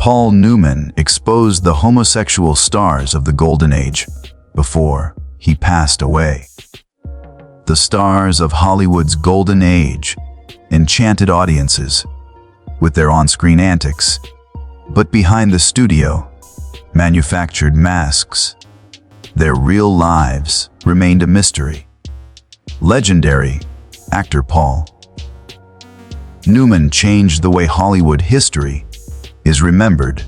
Paul Newman exposed the homosexual stars of the Golden Age before he passed away. The stars of Hollywood's Golden Age enchanted audiences with their on-screen antics, but behind the studio, manufactured masks, their real lives remained a mystery. Legendary actor Paul Newman changed the way Hollywood history is remembered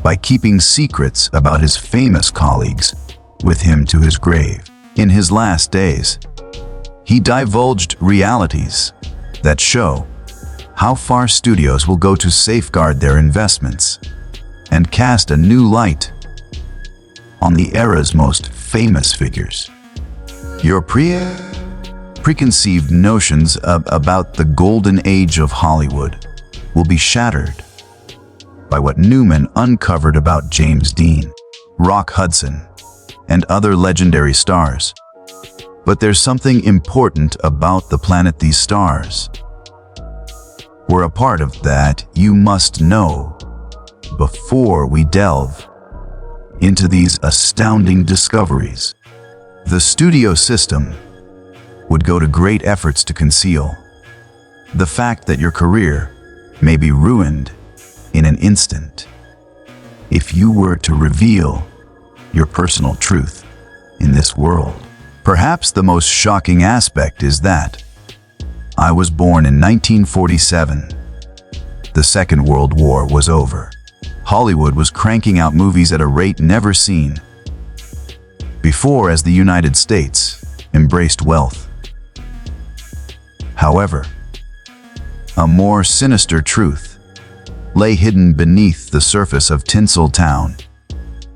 by keeping secrets about his famous colleagues with him to his grave. In his last days, he divulged realities that show how far studios will go to safeguard their investments and cast a new light on the era's most famous figures. Your preconceived notions about the golden age of Hollywood will be shattered by what Newman uncovered about James Dean, Rock Hudson, and other legendary stars. But there's something important about the planet these stars were a part of that you must know before we delve into these astounding discoveries. The studio system would go to great efforts to conceal the fact that your career may be ruined in an instant if you were to reveal your personal truth in this world. Perhaps the most shocking aspect is that I was born in 1947. The Second World War was over. Hollywood was cranking out movies at a rate never seen before as the United States embraced wealth. However, a more sinister truth lay hidden beneath the surface of Tinseltown.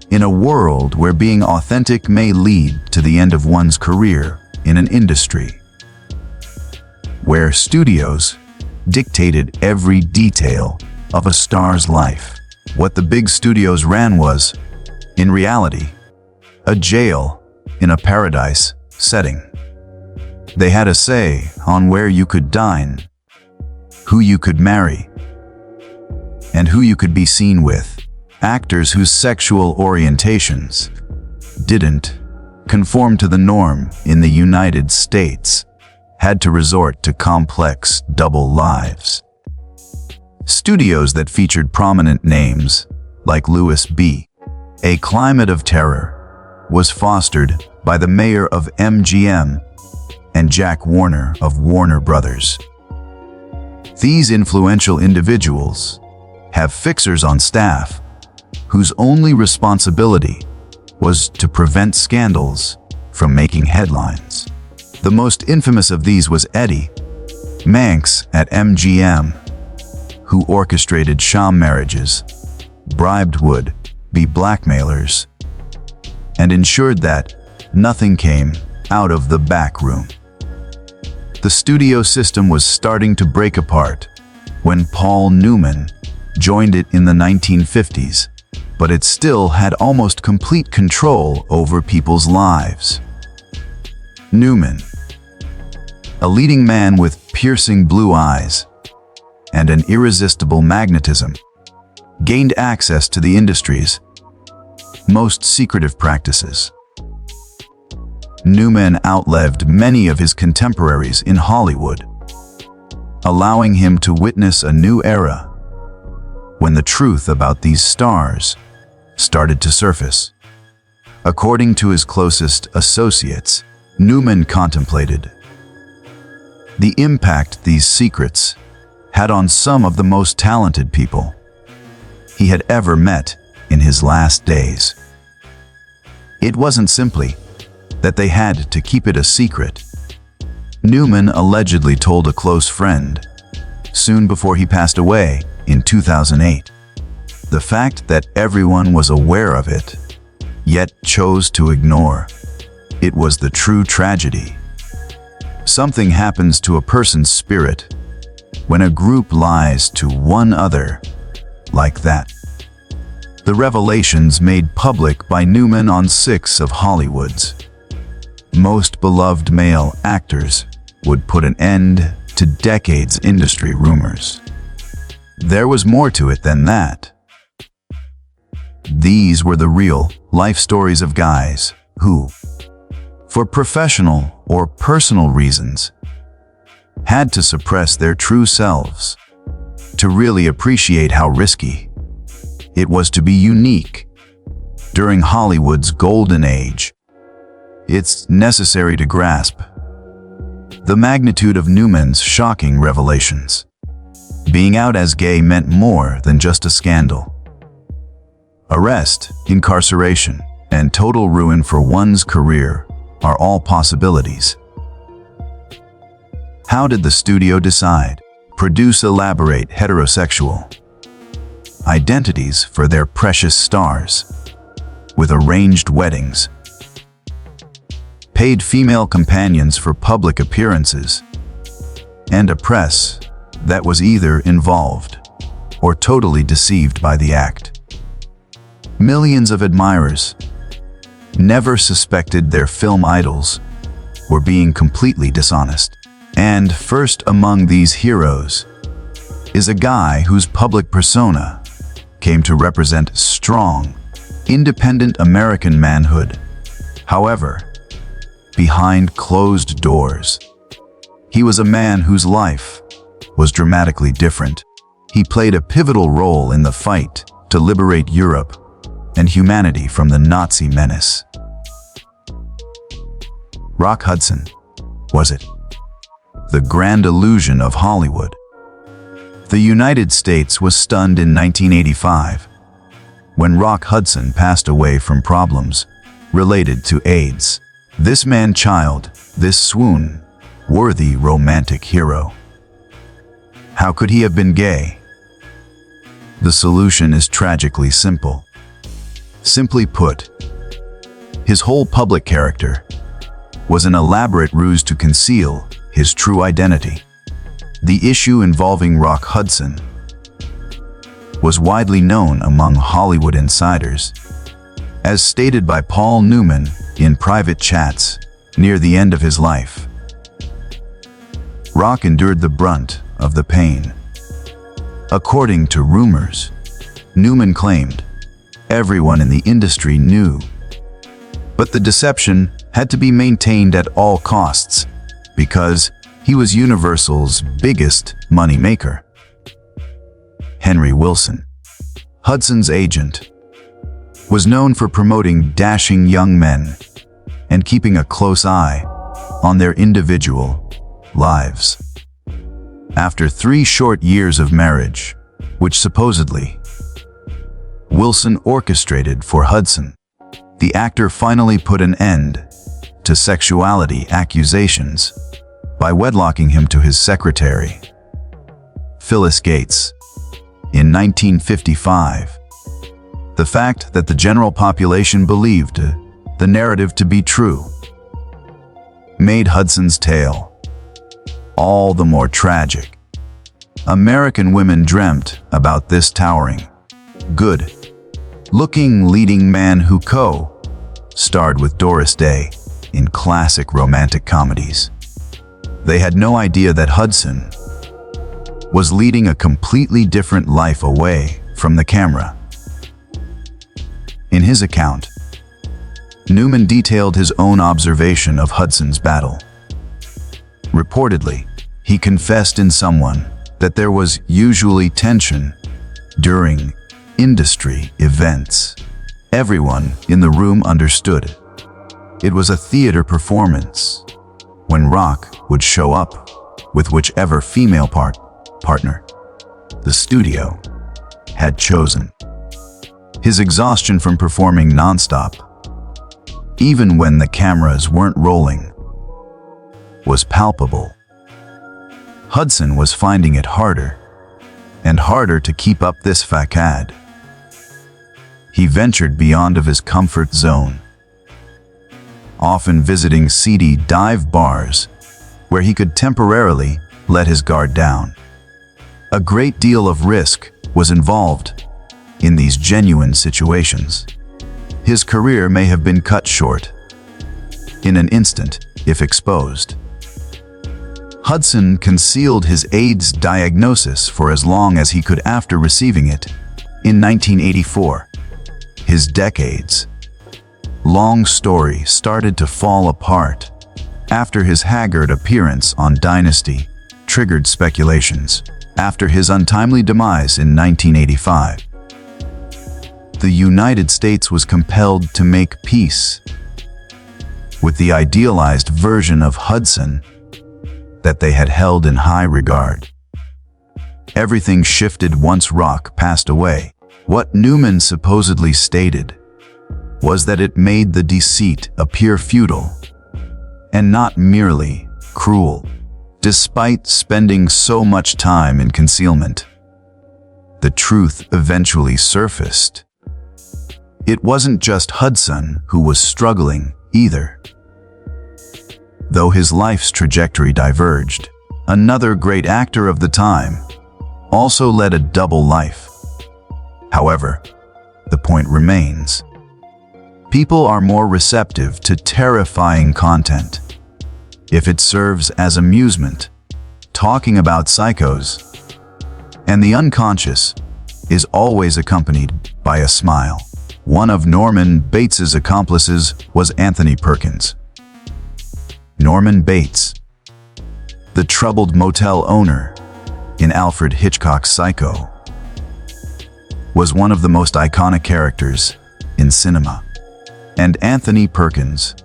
In a world where being authentic may lead to the end of one's career in an industry where studios dictated every detail of a star's life, what the big studios ran was, in reality, a jail in a paradise setting. They had a say on where you could dine, who you could marry, and who you could be seen with. Actors whose sexual orientations didn't conform to the norm in the United States had to resort to complex double lives. Studios that featured prominent names like Louis B. A climate of terror was fostered by the mayor of MGM and Jack Warner of Warner Brothers. These influential individuals have fixers on staff whose only responsibility was to prevent scandals from making headlines. The most infamous of these was Eddie Manx at MGM, who orchestrated sham marriages, bribed would-be blackmailers, and ensured that nothing came out of the back room. The studio system was starting to break apart when Paul Newman joined it in the 1950s, but it still had almost complete control over people's lives. Newman, a leading man with piercing blue eyes and an irresistible magnetism, gained access to the industry's most secretive practices. Newman outlived many of his contemporaries in Hollywood, allowing him to witness a new era when the truth about these stars started to surface. According to his closest associates, Newman contemplated the impact these secrets had on some of the most talented people he had ever met in his last days. It wasn't simply that they had to keep it a secret. Newman allegedly told a close friend, soon before he passed away in 2008, the fact that everyone was aware of it, yet chose to ignore it was the true tragedy. Something happens to a person's spirit when a group lies to one other like that. The revelations made public by Newman on 6 of Hollywood's most beloved male actors would put an end to decades industry rumors. There was more to it than that. These were the real life stories of guys who, for professional or personal reasons, had to suppress their true selves to really appreciate how risky it was to be unique during Hollywood's golden age. It's necessary to grasp the magnitude of Newman's shocking revelations. Being out as gay meant more than just a scandal. Arrest, incarceration, and total ruin for one's career are all possibilities. How did the studio decide? Produce elaborate heterosexual identities for their precious stars, with arranged weddings, paid female companions for public appearances, and a press that was either involved or totally deceived by the act. Millions of admirers never suspected their film idols were being completely dishonest. And first among these heroes is a guy whose public persona came to represent strong, independent American manhood. However, behind closed doors, he was a man whose life was dramatically different. He played a pivotal role in the fight to liberate Europe and humanity from the Nazi menace. Rock Hudson, was it? The grand illusion of Hollywood. The United States was stunned in 1985 when Rock Hudson passed away from problems related to AIDS. This man-child, this swoon-worthy romantic hero. How could he have been gay? The solution is tragically simple. Simply put, his whole public character was an elaborate ruse to conceal his true identity. The issue involving Rock Hudson was widely known among Hollywood insiders, as stated by Paul Newman in private chats near the end of his life. Rock endured the brunt of the pain. According to rumors, Newman claimed everyone in the industry knew, but the deception had to be maintained at all costs because he was Universal's biggest money-maker. Henry Wilson, Hudson's agent, was known for promoting dashing young men and keeping a close eye on their individual lives. After 3 short years of marriage, which supposedly Wilson orchestrated for Hudson, the actor finally put an end to sexuality accusations by wedlocking him to his secretary, Phyllis Gates, in 1955. The fact that the general population believed the narrative to be true made Hudson's tale all the more tragic. American women dreamt about this towering, good-looking leading man who co-starred with Doris Day in classic romantic comedies. They had no idea that Hudson was leading a completely different life away from the camera. In his account, Newman detailed his own observation of Hudson's battle. Reportedly, he confessed in someone that there was usually tension during industry events. Everyone in the room understood it was a theater performance when Rock would show up with whichever female partner the studio had chosen. His exhaustion from performing nonstop, even when the cameras weren't rolling, was palpable. Hudson was finding it harder and harder to keep up this facade. He ventured beyond of his comfort zone, often visiting seedy dive bars where he could temporarily let his guard down. A great deal of risk was involved in these genuine situations. His career may have been cut short in an instant if exposed. Hudson concealed his AIDS diagnosis for as long as he could after receiving it in 1984. his decades. Long story started to fall apart after his haggard appearance on Dynasty triggered speculations. After his untimely demise in 1985, the United States was compelled to make peace with the idealized version of Hudson that they had held in high regard. Everything shifted once Rock passed away. What Newman supposedly stated was that it made the deceit appear futile and not merely cruel. Despite spending so much time in concealment, the truth eventually surfaced. It wasn't just Hudson who was struggling either. Though his life's trajectory diverged, another great actor of the time also led a double life. However, the point remains. People are more receptive to terrifying content if it serves as amusement. Talking about psychos and the unconscious is always accompanied by a smile. One of Norman Bates's accomplices was Anthony Perkins. Norman Bates, the troubled motel owner in Alfred Hitchcock's Psycho, was one of the most iconic characters in cinema, and Anthony Perkins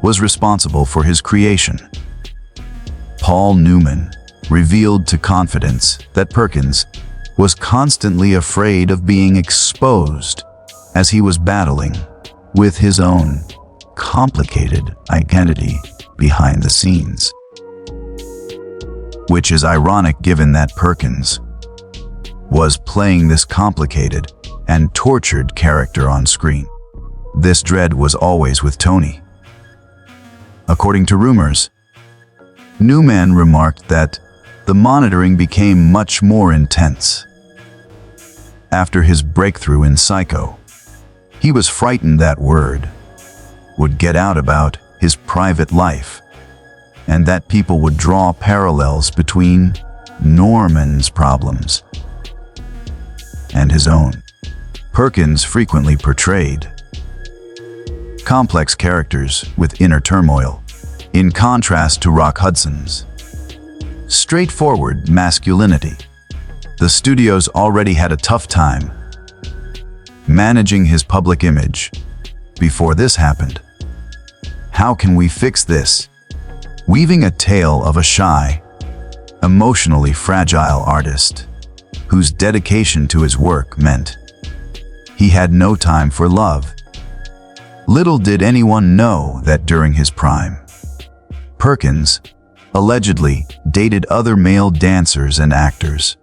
was responsible for his creation. Paul Newman revealed to Confidence that Perkins was constantly afraid of being exposed as he was battling with his own complicated identity behind the scenes. Which is ironic given that Perkins was playing this complicated and tortured character on screen. This dread was always with Tony. According to rumors, Newman remarked that the monitoring became much more intense. After his breakthrough in Psycho, he was frightened that word would get out about his private life, and that people would draw parallels between Norman's problems and his own. Perkins frequently portrayed complex characters with inner turmoil, in contrast to Rock Hudson's straightforward masculinity. The studios already had a tough time managing his public image before this happened. How can we fix this? Weaving a tale of a shy, emotionally fragile artist whose dedication to his work meant he had no time for love. Little did anyone know that during his prime, Perkins allegedly dated other male dancers and actors.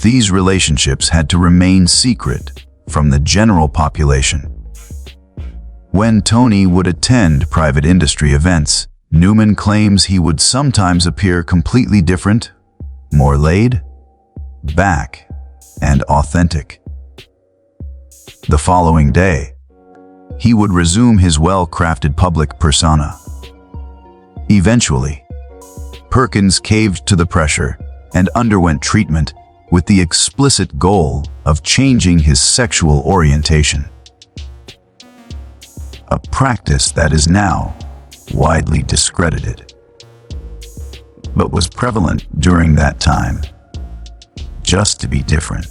These relationships had to remain secret from the general population. When Tony would attend private industry events, Newman claims he would sometimes appear completely different, more laid back, and authentic. The following day, he would resume his well-crafted public persona. Eventually, Perkins caved to the pressure and underwent treatment with the explicit goal of changing his sexual orientation. A practice that is now widely discredited, but was prevalent during that time, just to be different.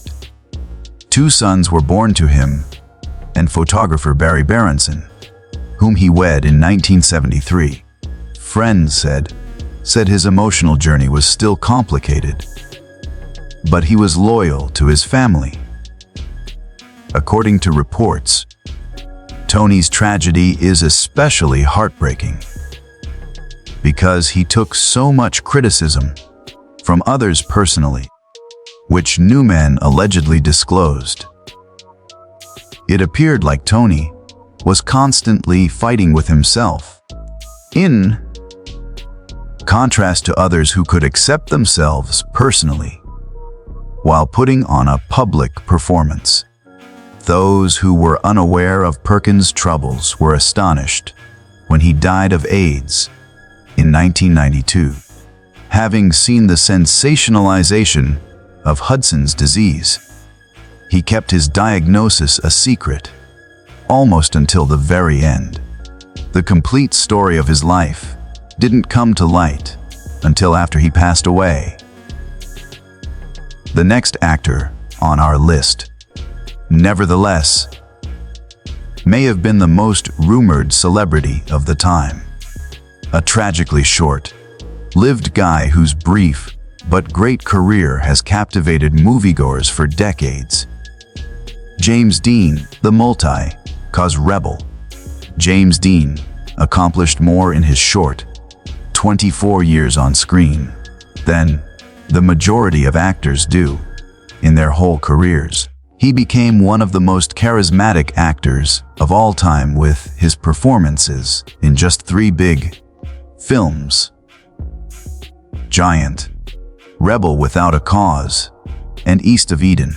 2 sons were born to him and photographer Barry Berenson, whom he wed in 1973. Friends said his emotional journey was still complicated, but he was loyal to his family. According to reports, Tony's tragedy is especially heartbreaking because he took so much criticism from others personally, which Newman allegedly disclosed. It appeared like Tony was constantly fighting with himself, in contrast to others who could accept themselves personally while putting on a public performance. Those who were unaware of Perkins' troubles were astonished when he died of AIDS in 1992, having seen the sensationalization of Hudson's disease. he kept his diagnosis a secret, almost until the very end. The complete story of his life didn't come to light until after he passed away. The next actor on our list, nevertheless, may have been the most rumored celebrity of the time. A tragically short-lived guy whose brief but great career has captivated moviegoers for decades. James Dean, the multi-cause rebel. James Dean accomplished more in his short 24 years on screen than the majority of actors do in their whole careers. He became one of the most charismatic actors of all time with his performances in just 3 big films: Giant, Rebel Without a Cause, and East of Eden.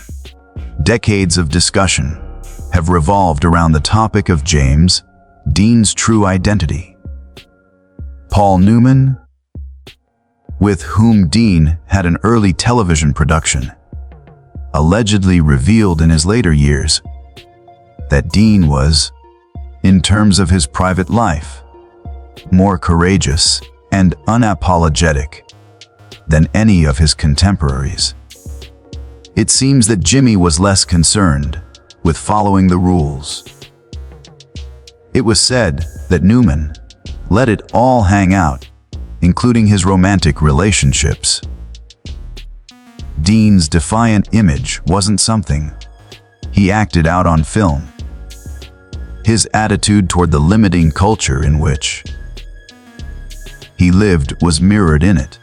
Decades of discussion have revolved around the topic of James Dean's true identity. Paul Newman, with whom Dean had an early television production, allegedly revealed in his later years that Dean was, in terms of his private life, more courageous and unapologetic than any of his contemporaries. It seems that Jimmy was less concerned with following the rules. It was said that Newman let it all hang out, including his romantic relationships. Dean's defiant image wasn't something he acted out on film. His attitude toward the limiting culture in which he lived was mirrored in it.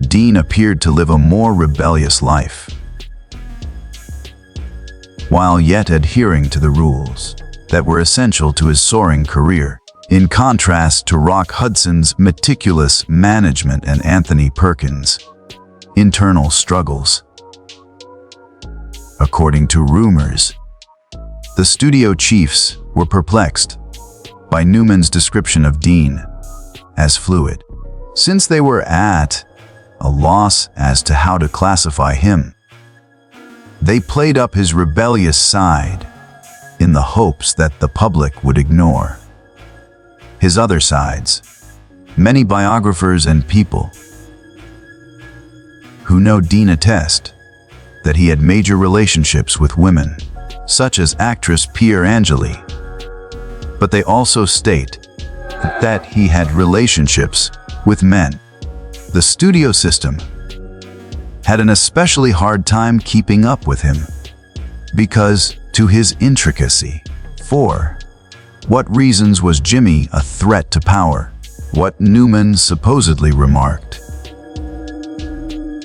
Dean appeared to live a more rebellious life, while yet adhering to the rules that were essential to his soaring career, in contrast to Rock Hudson's meticulous management and Anthony Perkins' internal struggles. According to rumors, the studio chiefs were perplexed by Newman's description of Dean as fluid, since they were at a loss as to how to classify him. They played up his rebellious side in the hopes that the public would ignore his other sides. Many biographers and people who know Dean attest that he had major relationships with women, such as actress Pier Angeli, but they also state that he had relationships with men. The studio system had an especially hard time keeping up with him because to his intricacy. For what reasons was Jimmy a threat to power? What Newman supposedly remarked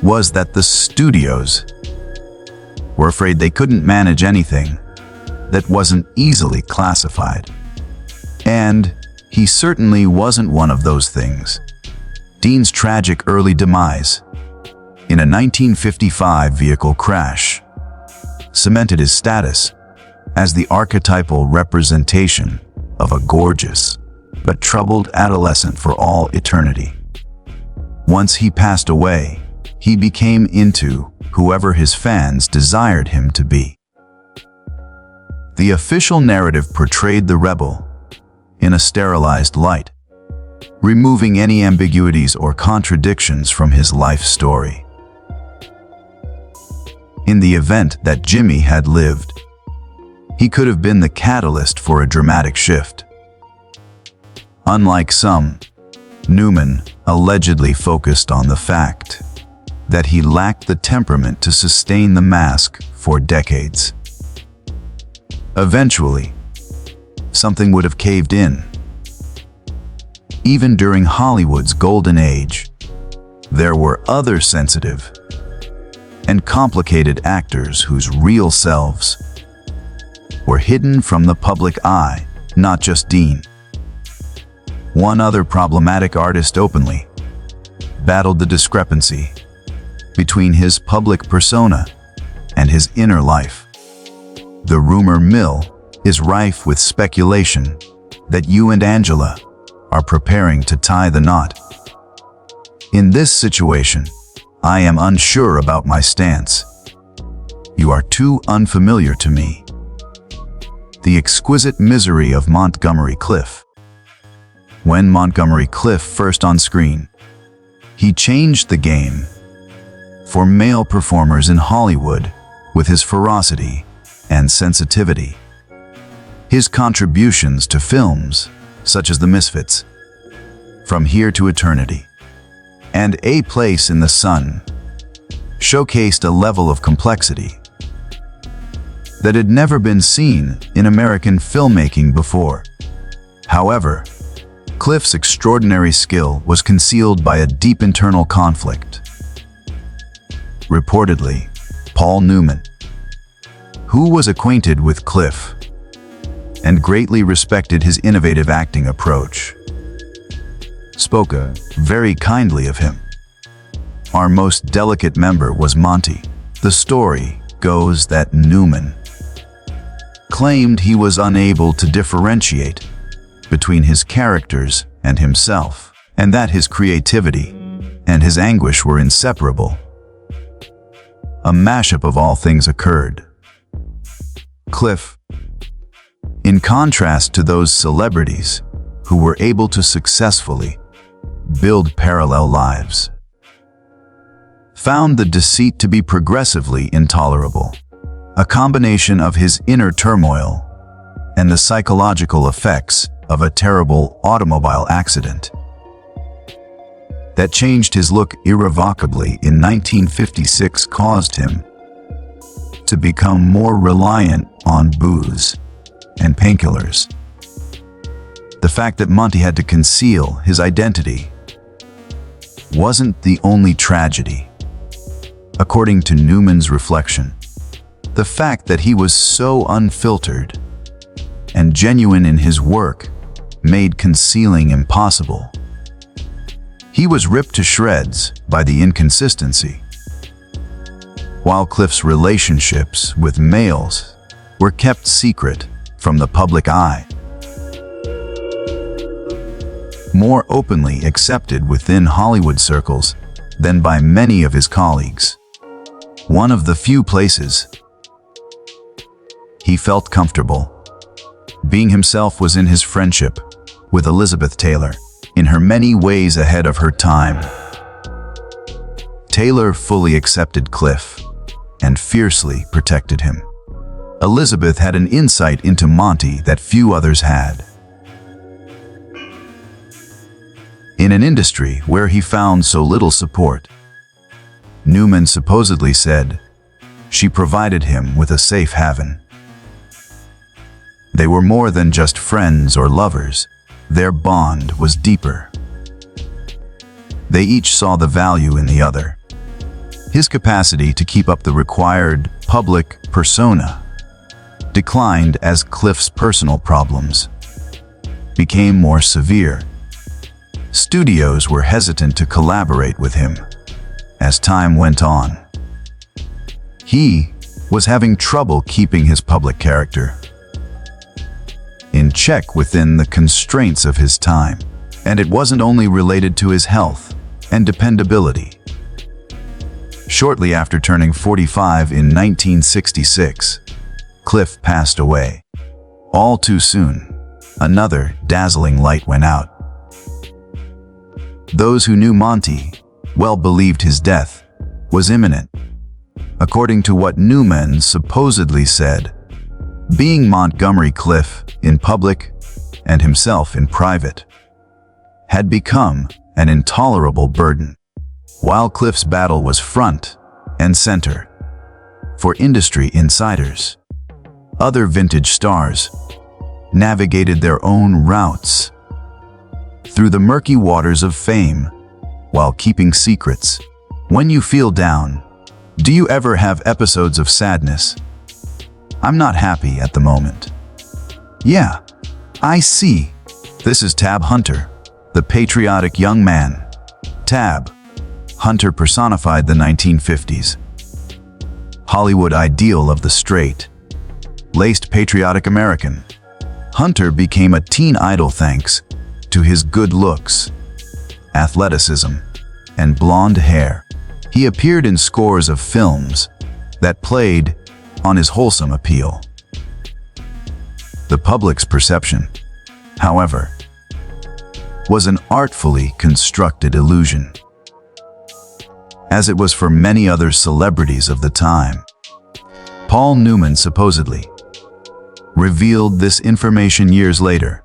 was that the studios were afraid they couldn't manage anything that wasn't easily classified. And he certainly wasn't one of those things. Dean's tragic early demise in a 1955 vehicle crash cemented his status as the archetypal representation of a gorgeous but troubled adolescent for all eternity. Once he passed away, he became into whoever his fans desired him to be. The official narrative portrayed the rebel in a sterilized light, removing any ambiguities or contradictions from his life story. In the event that Jimmy had lived, he could have been the catalyst for a dramatic shift. Unlike some, Newman allegedly focused on the fact that he lacked the temperament to sustain the mask for decades. Eventually, something would have caved in. Even during Hollywood's golden age, there were other sensitive and complicated actors whose real selves were hidden from the public eye, not just Dean. One other problematic artist openly battled the discrepancy between his public persona and his inner life. The rumor mill is rife with speculation that you and Angela are preparing to tie the knot. In this situation, I am unsure about my stance. You are too unfamiliar to me. The exquisite misery of Montgomery Clift. When Montgomery Clift first on screen, he changed the game for male performers in Hollywood with his ferocity and sensitivity. His contributions to films such as The Misfits, From Here to Eternity, and A Place in the Sun showcased a level of complexity that had never been seen in American filmmaking before. However, Clift's extraordinary skill was concealed by a deep internal conflict. Reportedly, Paul Newman, who was acquainted with Clift and greatly respected his innovative acting approach, spoke very kindly of him. Our most delicate member was Monty. The story goes that Newman claimed he was unable to differentiate between his characters and himself, and that his creativity and his anguish were inseparable. A mashup of all things occurred. Clift, in contrast to those celebrities who were able to successfully build parallel lives, found the deceit to be progressively intolerable. A combination of his inner turmoil and the psychological effects of a terrible automobile accident that changed his look irrevocably in 1956 caused him to become more reliant on booze and painkillers. The fact that Monty had to conceal his identity wasn't the only tragedy. According to Newman's reflection, the fact that he was so unfiltered and genuine in his work made concealing impossible. He was ripped to shreds by the inconsistency. While Clift's relationships with males were kept secret from the public eye, more openly accepted within Hollywood circles than by many of his colleagues. One of the few places he felt comfortable being himself was in his friendship with Elizabeth Taylor, in her many ways ahead of her time. Taylor fully accepted Clift and fiercely protected him. Elizabeth had an insight into Monty that few others had. In an industry where he found so little support, Newman supposedly said, she provided him with a safe haven. They were more than just friends or lovers. Their bond was deeper. They each saw the value in the other. His capacity to keep up the required public persona declined as Clift's personal problems became more severe. Studios were hesitant to collaborate with him as time went on. He was having trouble keeping his public character in check within the constraints of his time, and it wasn't only related to his health and dependability. Shortly after turning 45 in 1966, Clift passed away. All too soon, another dazzling light went out. Those who knew Monty well believed his death was imminent. According to what Newman supposedly said, being Montgomery Clift in public and himself in private had become an intolerable burden. While Clift's battle was front and center for industry insiders, other vintage stars navigated their own routes through the murky waters of fame while keeping secrets. When you feel down, do you ever have episodes of sadness? I'm not happy at the moment. Yeah, I see. This is Tab Hunter, the patriotic young man. Tab Hunter personified the 1950s Hollywood ideal of the straight-laced patriotic American. Hunter became a teen idol thanks to his good looks, athleticism, and blonde hair. He appeared in scores of films that played on his wholesome appeal. The public's perception, however, was an artfully constructed illusion, as it was for many other celebrities of the time. Paul Newman supposedly revealed this information years later,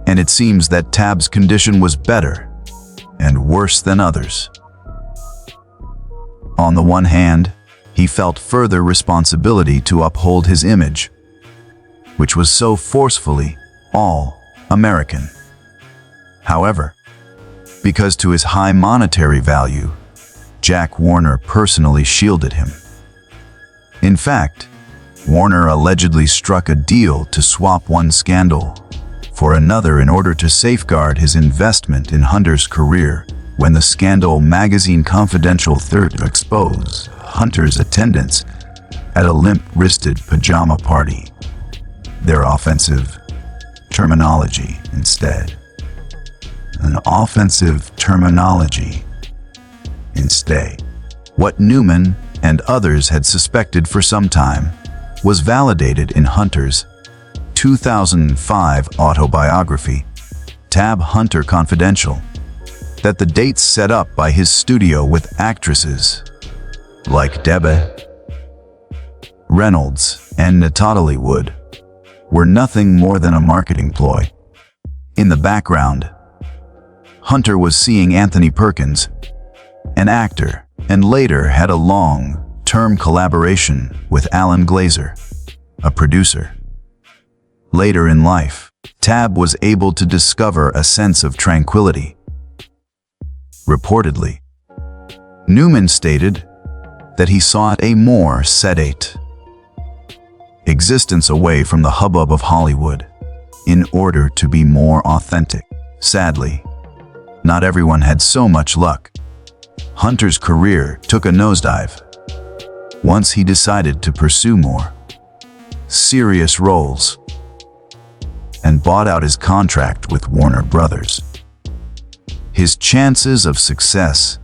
and it seems that Tab's condition was better and worse than others. On the one hand, he felt further responsibility to uphold his image, which was so forcefully all-American. However, because to his high monetary value, Jack Warner personally shielded him. In fact, Warner allegedly struck a deal to swap one scandal for another in order to safeguard his investment in Hunter's career. When the Scandal magazine Confidential third exposed Hunter's attendance at a limp-wristed pajama party, their offensive terminology instead. An offensive terminology instead. What Newman and others had suspected for some time was validated in Hunter's 2005 autobiography, Tab Hunter Confidential, that the dates set up by his studio with actresses like Debbie Reynolds and Natalie Wood were nothing more than a marketing ploy. In the background, Hunter was seeing Anthony Perkins, an actor, and later had a long-term collaboration with Alan Glazer, a producer. Later in life, Tab was able to discover a sense of tranquility. Reportedly, Newman stated that he sought a more sedate existence away from the hubbub of Hollywood in order to be more authentic. Sadly, not everyone had so much luck. Hunter's career took a nosedive once he decided to pursue more serious roles and bought out his contract with Warner Brothers. His chances of success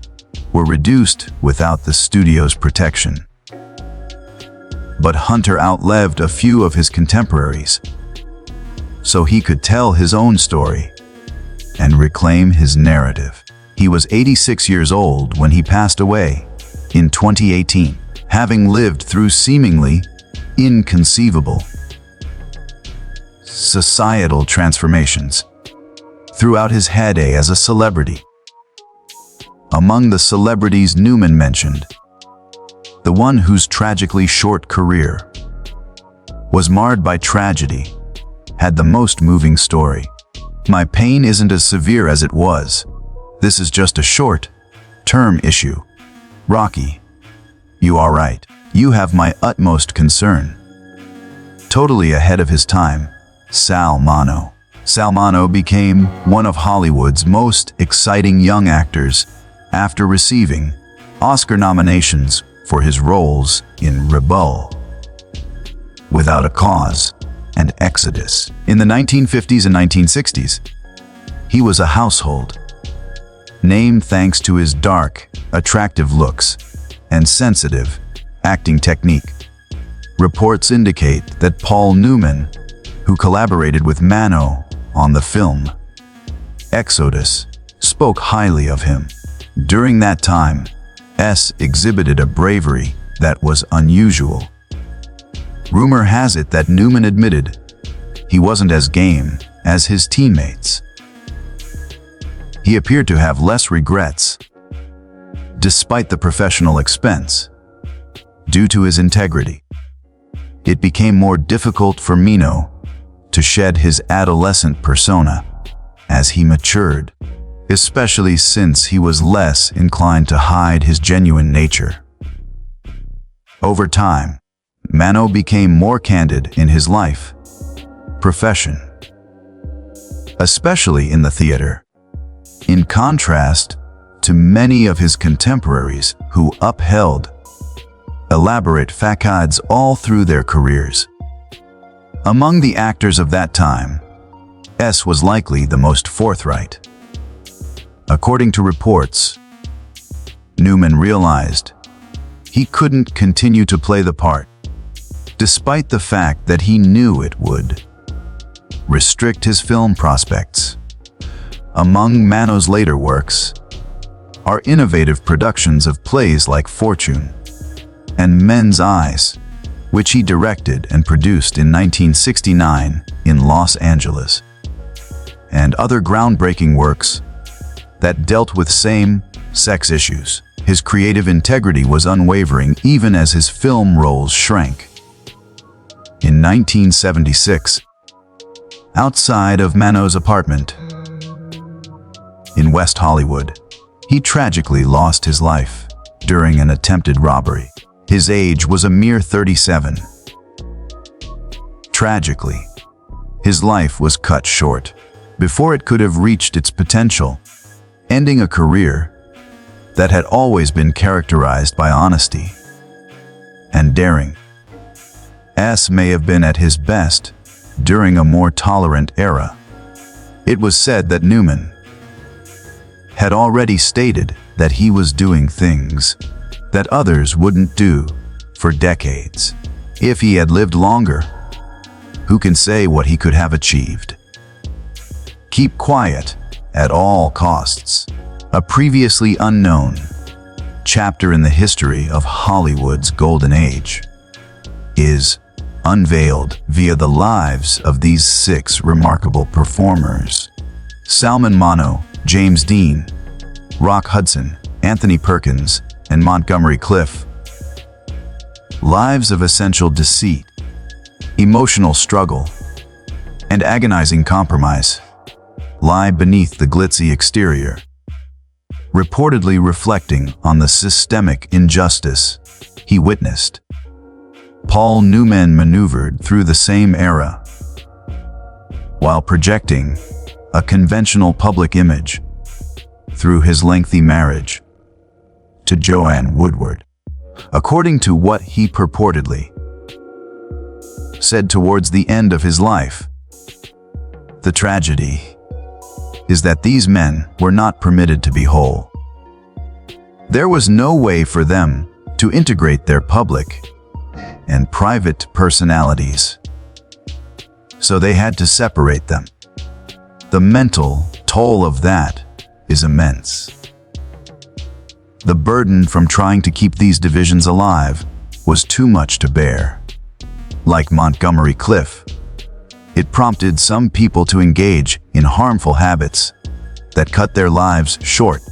were reduced without the studio's protection. But Hunter outlived a few of his contemporaries, so he could tell his own story and reclaim his narrative. He was 86 years old when he passed away in 2018, having lived through seemingly inconceivable societal transformations throughout his heyday as a celebrity. Among the celebrities Newman mentioned, the one whose tragically short career was marred by tragedy had the most moving story. "My pain isn't as severe as it was. This is just a short-term issue. Rocky, you are right. You have my utmost concern." Totally ahead of his time, Sal Mano. Sal Mano became one of Hollywood's most exciting young actors after receiving Oscar nominations for his roles in Rebel, Without a Cause, and Exodus. In the 1950s and 1960s, he was a household name thanks to his dark, attractive looks and sensitive acting technique. Reports indicate that Paul Newman, who collaborated with Mano on the film Exodus, spoke highly of him. During that time, S exhibited a bravery that was unusual. Rumor has it that Newman admitted he wasn't as game as his teammates. He appeared to have less regrets, despite the professional expense, due to his integrity. It became more difficult for Mino to shed his adolescent persona as he matured, especially since he was less inclined to hide his genuine nature. Over time, Mano became more candid in his life, profession, especially in the theater, in contrast to many of his contemporaries who upheld elaborate facades all through their careers. Among the actors of that time, S was likely the most forthright. According to reports, Newman realized he couldn't continue to play the part, despite the fact that he knew it would restrict his film prospects. Among Mano's later works are innovative productions of plays like Fortune and Men's Eyes, which he directed and produced in 1969 in Los Angeles, and other groundbreaking works that dealt with same-sex issues. His creative integrity was unwavering even as his film roles shrank. In 1976, outside of Mano's apartment in West Hollywood, he tragically lost his life during an attempted robbery. His age was a mere 37. Tragically, his life was cut short before it could have reached its potential, ending a career that had always been characterized by honesty and daring. May have been at his best during a more tolerant era. It was said that Newman had already stated that he was doing things that others wouldn't do for decades. If he had lived longer, who can say what he could have achieved? Keep quiet at all costs. A previously unknown chapter in the history of Hollywood's golden age is unveiled via the lives of these 6 remarkable performers: Salman Mano, James Dean, Rock Hudson, Anthony Perkins, and Montgomery Clift. Lives of essential deceit, emotional struggle, and agonizing compromise lie beneath the glitzy exterior, reportedly reflecting on the systemic injustice he witnessed. Paul Newman maneuvered through the same era, while projecting a conventional public image through his lengthy marriage to Joanne Woodward. According to what he purportedly said towards the end of his life, the tragedy is that these men were not permitted to be whole. There was no way for them to integrate their public and private personalities, so they had to separate them. The mental toll of that is immense. The burden from trying to keep these divisions alive was too much to bear. Like Montgomery Clift, it prompted some people to engage in harmful habits that cut their lives short.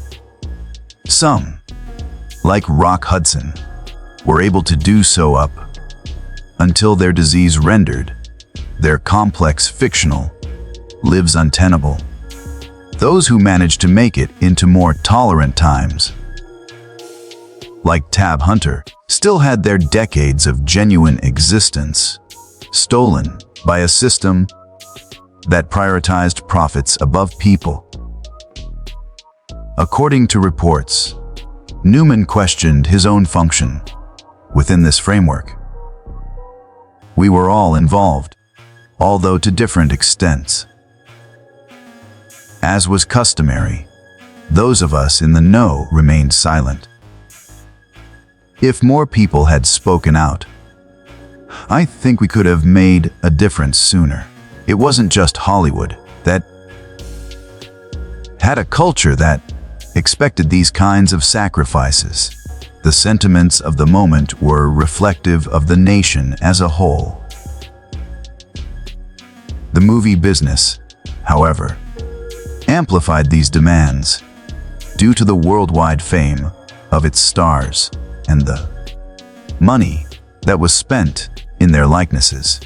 Some, like Rock Hudson, were able to do so up until their disease rendered their complex fictional lives untenable. Those who managed to make it into more tolerant times, like Tab Hunter, still had their decades of genuine existence stolen by a system that prioritized profits above people. According to reports, Newman questioned his own function within this framework. We were all involved, although to different extents. As was customary, those of us in the know remained silent. If more people had spoken out, I think we could have made a difference sooner. It wasn't just Hollywood that had a culture that expected these kinds of sacrifices. The sentiments of the moment were reflective of the nation as a whole. The movie business, however, amplified these demands due to the worldwide fame of its stars and the money that was spent in their likenesses.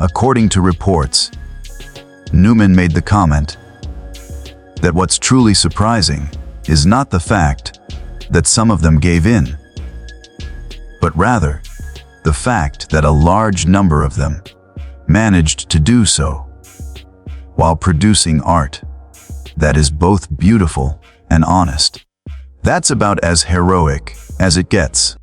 According to reports, Newman made the comment that what's truly surprising is not the fact that some of them gave in, but rather the fact that a large number of them managed to do so while producing art that is both beautiful and honest. That's about as heroic as it gets.